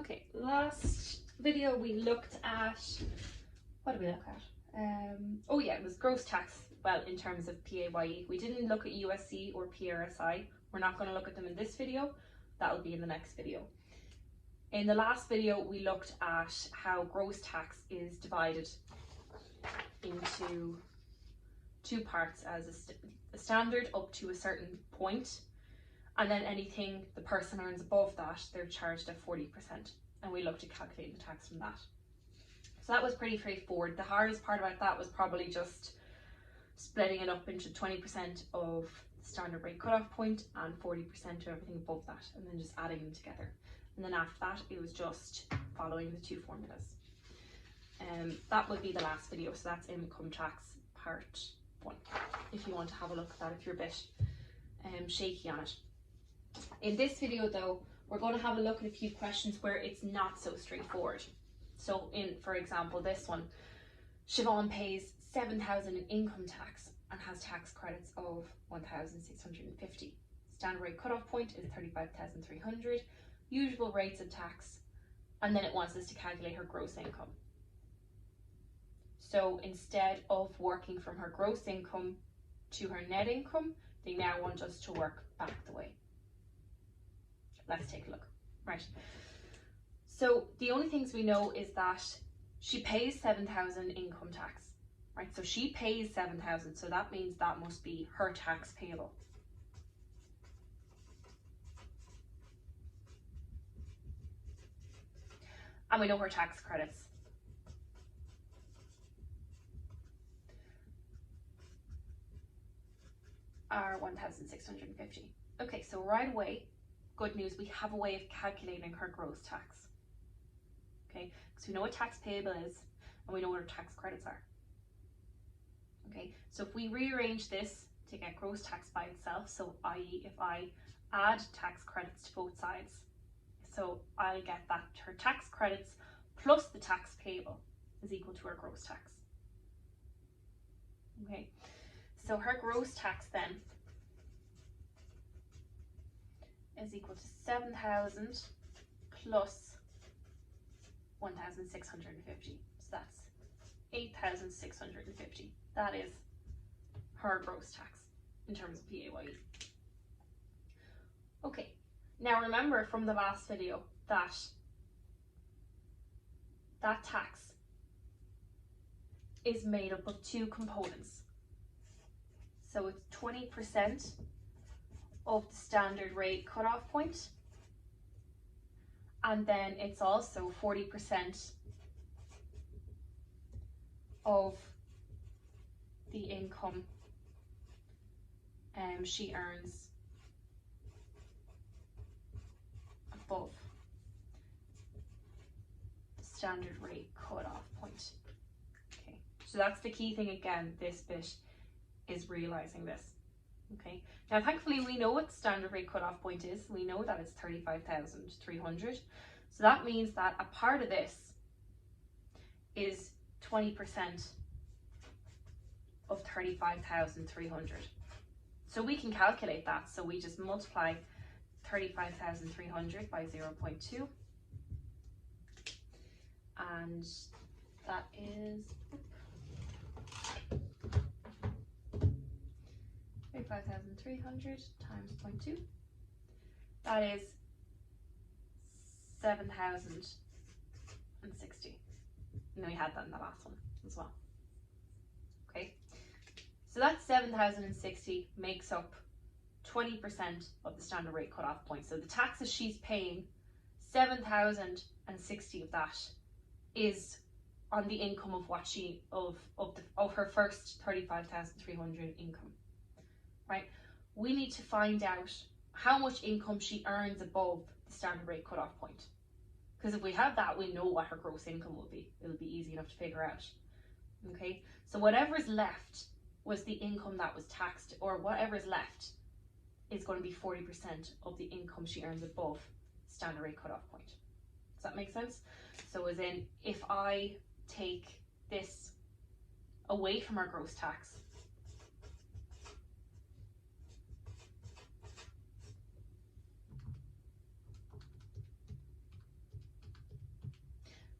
Okay, last video we looked at, what did we look at? Oh yeah, it was gross tax, well, in terms of PAYE. We didn't look at USC or PRSI. We're not going to look at them in this video. That'll be in the next video. In the last video, we looked at how gross tax is divided into two parts, as a standard up to a certain point, and then anything the person earns above that, they're charged at 40%. And we looked at calculating the tax from that. So that was pretty straightforward. The hardest part about that was probably just splitting it up into 20% of the standard rate cutoff point and 40% of everything above that, and then just adding them together. And then after that, it was just following the two formulas. That would be the last video. So that's income tax part 1. If you want to have a look at that, if you're a bit shaky on it. In this video though, we're going to have a look at a few questions where it's not so straightforward. So for example, this one, Siobhan pays 7,000 in income tax and has tax credits of 1,650. Standard rate cutoff point is 35,300. Usual rates of tax, and then it wants us to calculate her gross income. So instead of working from her gross income to her net income, they now want us to work back the way. Let's take a look. Right. So the only things we know is that she pays 7,000 income tax. Right. So she pays 7,000. So that means that must be her tax payable. And we know her tax credits. Are 1,650. Okay, so right away, good news, we have a way of calculating her gross tax. Okay, because we know what tax payable is and we know what her tax credits are. Okay, so if we rearrange this to get gross tax by itself, so i.e. if I add tax credits to both sides, so I'll get that her tax credits plus the tax payable is equal to her gross tax. Okay, so her gross tax then is equal to 7,000 plus 1,650. So that's 8,650. That is her gross tax in terms of PAYE. Okay, now remember from the last video that that tax is made up of two components. So it's 20% of the standard rate cutoff point, and then it's also 40% of the income she earns above the standard rate cutoff point. Okay, so that's the key thing again, this bit is realizing this. Okay, now thankfully we know what the standard rate cutoff point is. We know that it's 35,300. So that means that a part of this is 20% of 35,300. So we can calculate that. So we just multiply 35,300 by 0.2. And that is 35,300 times 0.2. That is 7,060. And then we had that in the last one as well. Okay, so that 7,060 makes up 20% of the standard rate cutoff point. So the taxes she's paying, 7,060 of that is on the income of what she of her first 35,300 income. Right? We need to find out how much income she earns above the standard rate cutoff point. Because if we have that, we know what her gross income will be. It'll be easy enough to figure out. Okay, so whatever's left was the income that was taxed, or whatever's left is going to be 40% of the income she earns above standard rate cutoff point. Does that make sense? So as in, if I take this away from our gross tax,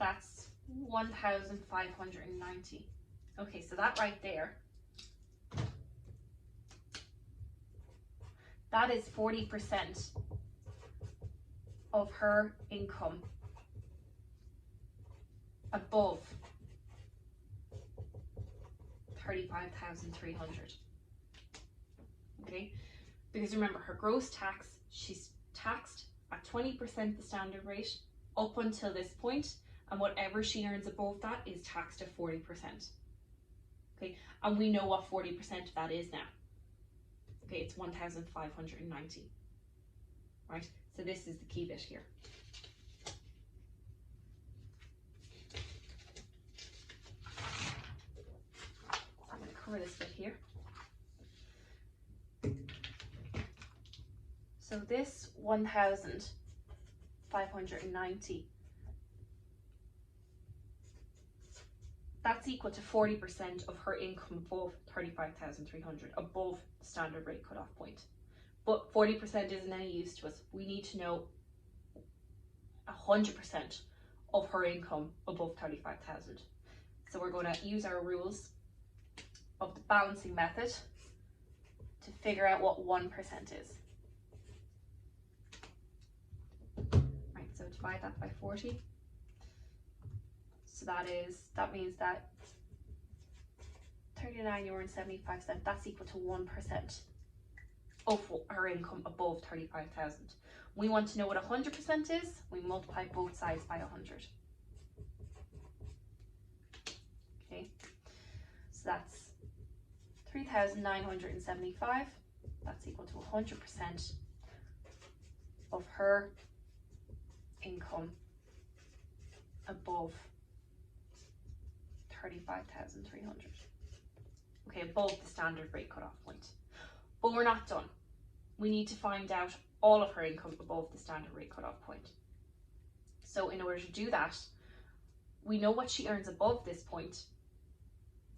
That's 1,590. Okay, so that right there, that is 40% of her income above 35,300. Okay, because remember, her gross tax, she's taxed at 20% the standard rate up until this point, and whatever she earns above that is taxed at 40%. Okay, and we know what 40% of that is now. Okay, it's 1,590. Right, so this is the key bit here. I'm going to cover this bit here. So this 1,590, that's equal to 40% of her income above 35,300, above the standard rate cutoff point. But 40% isn't any use to us. We need to know 100% of her income above 35,000. So we're going to use our rules of the balancing method to figure out what 1% is. Right, so divide that by 40. So that means that €39.75, that's equal to 1% of her income above 35,000. We want to know what 100% is. We multiply both sides by 100. Okay, so that's 3,975. That's equal to 100% of her income above 35,300. Okay, above the standard rate cutoff point. But we're not done. We need to find out all of her income above the standard rate cutoff point. So in order to do that, we know what she earns above this point,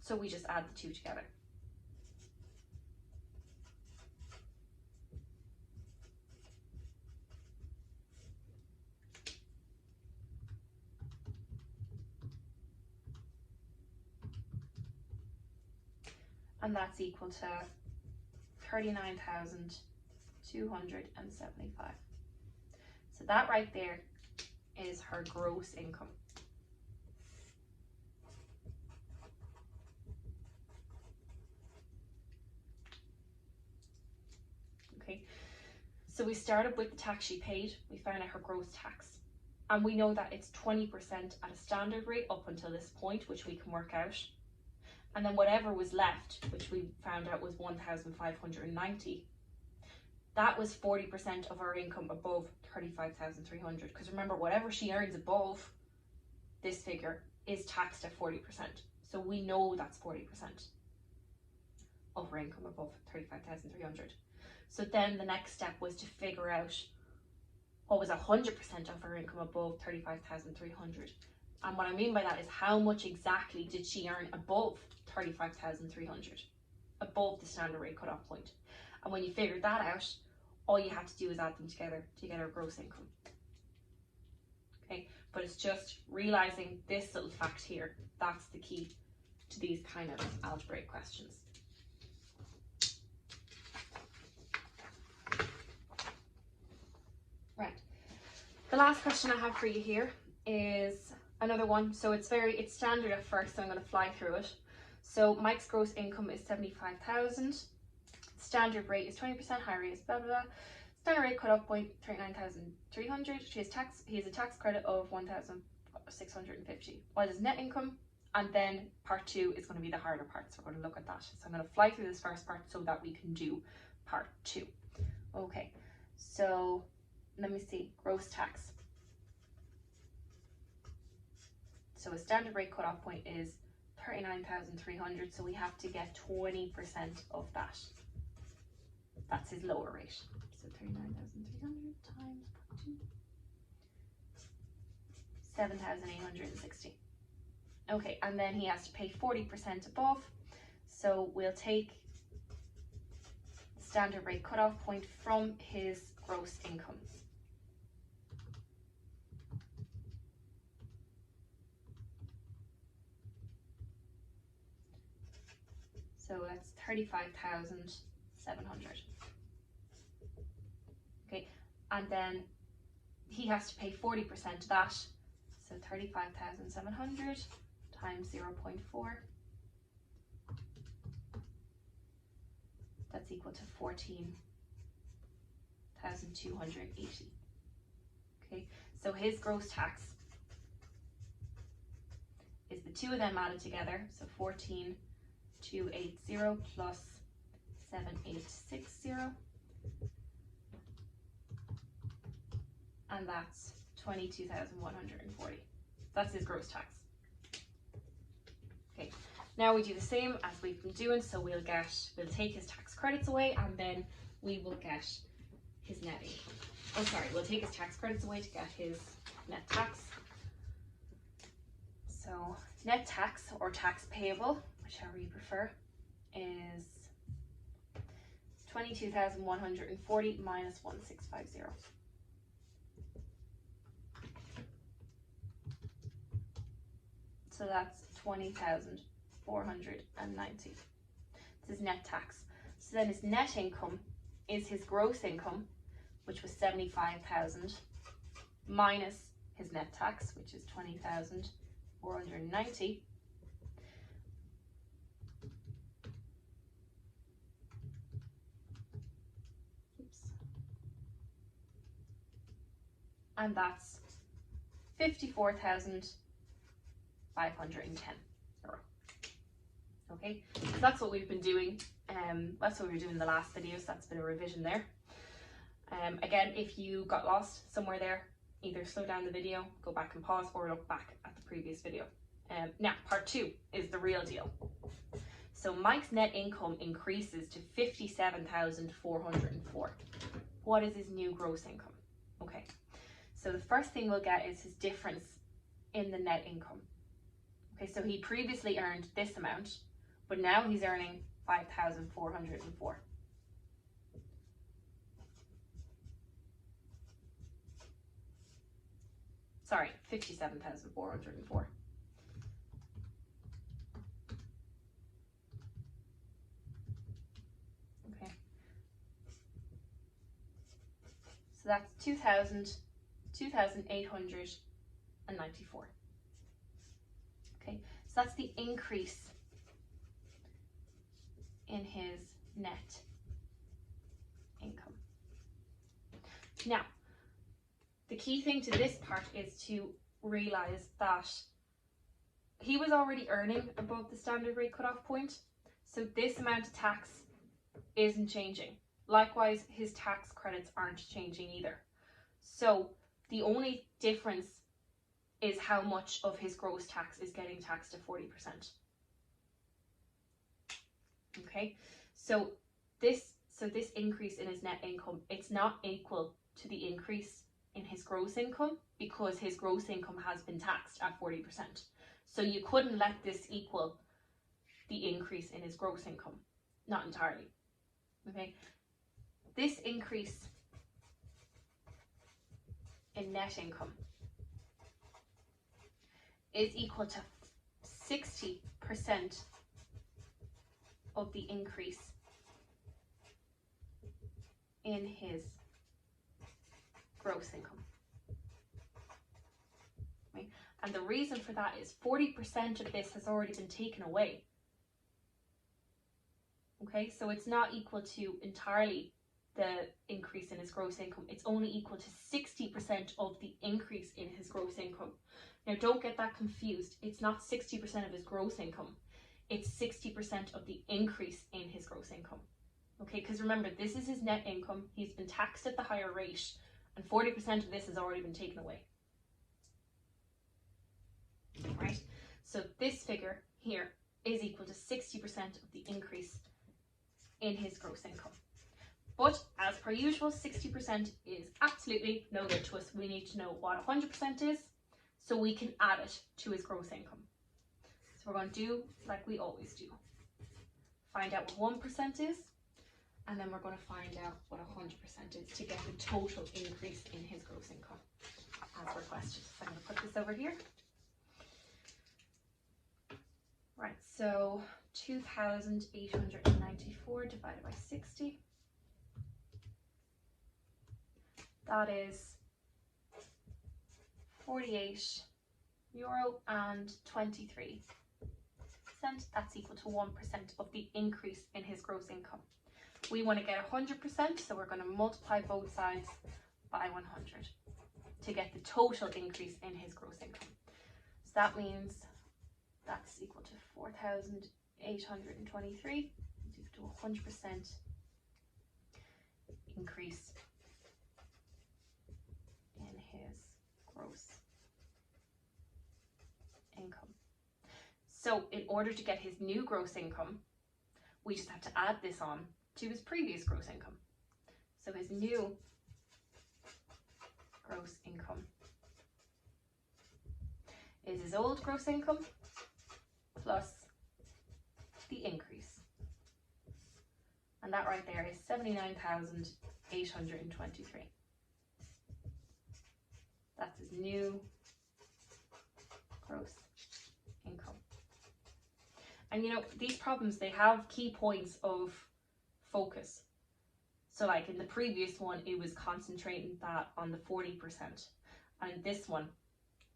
so we just add the two together. And that's equal to 39,275. So that right there is her gross income. Okay, so we started with the tax she paid. We found out her gross tax, and we know that it's 20% at a standard rate up until this point, which we can work out. And then whatever was left, which we found out was 1,590, that was 40% of our income above 35,300. Because remember, whatever she earns above this figure is taxed at 40%. So we know that's 40% of her income above 35,300. So then the next step was to figure out what was 100% of her income above 35,300. And what I mean by that is how much exactly did she earn above 35,300, above the standard rate cutoff point. And when you figured that out, all you had to do is add them together to get her gross income. Okay, but it's just realizing this little fact here. That's the key to these kind of algebraic questions. Right, the last question I have for you here is another one. So it's standard at first, so I'm going to fly through it. So Mike's gross income is 75,000. Standard rate is 20%, high rate is blah blah blah. Standard rate cutoff point 39,300. He has a tax credit of 1,650. What is net income? And then part 2 is going to be the harder part, so we're going to look at that. So I'm going to fly through this first part so that we can do part 2. Okay, so let me see, gross tax. So a standard rate cutoff point is 39,300, so we have to get 20% of that. That's his lower rate. So 39,300 times 0.2, 7,860. Okay, and then he has to pay 40% above. So we'll take the standard rate cutoff point from his gross income. So that's 35,700. Okay, and then he has to pay 40% of that. So 35,700 times 0.4. That's equal to 14,280. Okay, so his gross tax is the two of them added together. So 14,280 plus 7,860. And that's 22,140. That's his gross tax. Okay, now we do the same as we've been doing. So we'll take his tax credits away, and then we will get his net income. Oh, sorry, we'll take his tax credits away to get his net tax. So net tax, or tax payable, whichever you prefer, is 22,140 minus 1,650. So that's 20,490. This is net tax. So then his net income is his gross income, which was 75,000, minus his net tax, which is 20,490. And that's 54,510 euro. Okay, so that's what we've been doing. That's what we were doing in the last video, so that's been a revision there. Again, if you got lost somewhere there, either slow down the video, go back and pause, or look back at the previous video. Now, part 2 is the real deal. So Mike's net income increases to 57,404. What is his new gross income? Okay, so the first thing we'll get is his difference in the net income. Okay, so he previously earned this amount, but now he's earning 5,404. Sorry, 57,404. Okay. So that's 2,894. Okay, so that's the increase in his net income. Now, the key thing to this part is to realize that he was already earning above the standard rate cutoff point, so this amount of tax isn't changing. Likewise, his tax credits aren't changing either. So the only difference is how much of his gross tax is getting taxed at 40%. Okay, so this increase in his net income, it's not equal to the increase in his gross income, because his gross income has been taxed at 40%. So you couldn't let this equal the increase in his gross income. Not entirely. Okay, this increase in net income is equal to 60% of the increase in his gross income. Okay? And the reason for that is 40% of this has already been taken away. Okay, so it's not equal to entirely the increase in his gross income. It's only equal to 60% of the increase in his gross income. Now, don't get that confused. It's not 60% of his gross income. It's 60% of the increase in his gross income. Okay, because remember, this is his net income. He's been taxed at the higher rate, and 40% of this has already been taken away. Right? So this figure here is equal to 60% of the increase in his gross income. But as per usual, 60% is absolutely no good to us. We need to know what 100% is, so we can add it to his gross income. So we're going to do like we always do. Find out what 1% is, and then we're going to find out what 100% is to get the total increase in his gross income as requested. So I'm going to put this over here. Right, so 2,894 divided by 60. That is €48.23. That's equal to 1% of the increase in his gross income. We want to get 100%, so we're going to multiply both sides by 100 to get the total increase in his gross income. So that means that's equal to 4,823, equal to 100% increase in his gross income. So in order to get his new gross income, we just have to add this on to his previous gross income. So his new gross income is his old gross income plus the increase. And that right there is 79,823. That's his new gross income. And you know, these problems, they have key points of focus. So like in the previous one, it was concentrating that on the 40%. And in this one,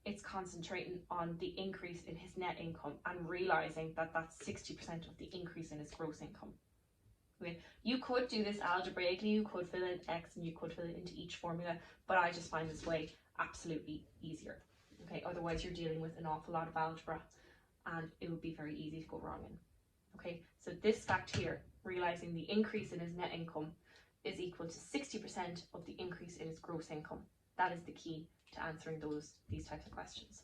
it's concentrating on the increase in his net income and realizing that that's 60% of the increase in his gross income. Okay. You could do this algebraically, you could fill in X and you could fill it into each formula, but I just find this way absolutely easier. Okay, otherwise you're dealing with an awful lot of algebra and it would be very easy to go wrong in. Okay, so this fact here, realizing the increase in his net income is equal to 60% of the increase in his gross income. That is the key to answering these types of questions.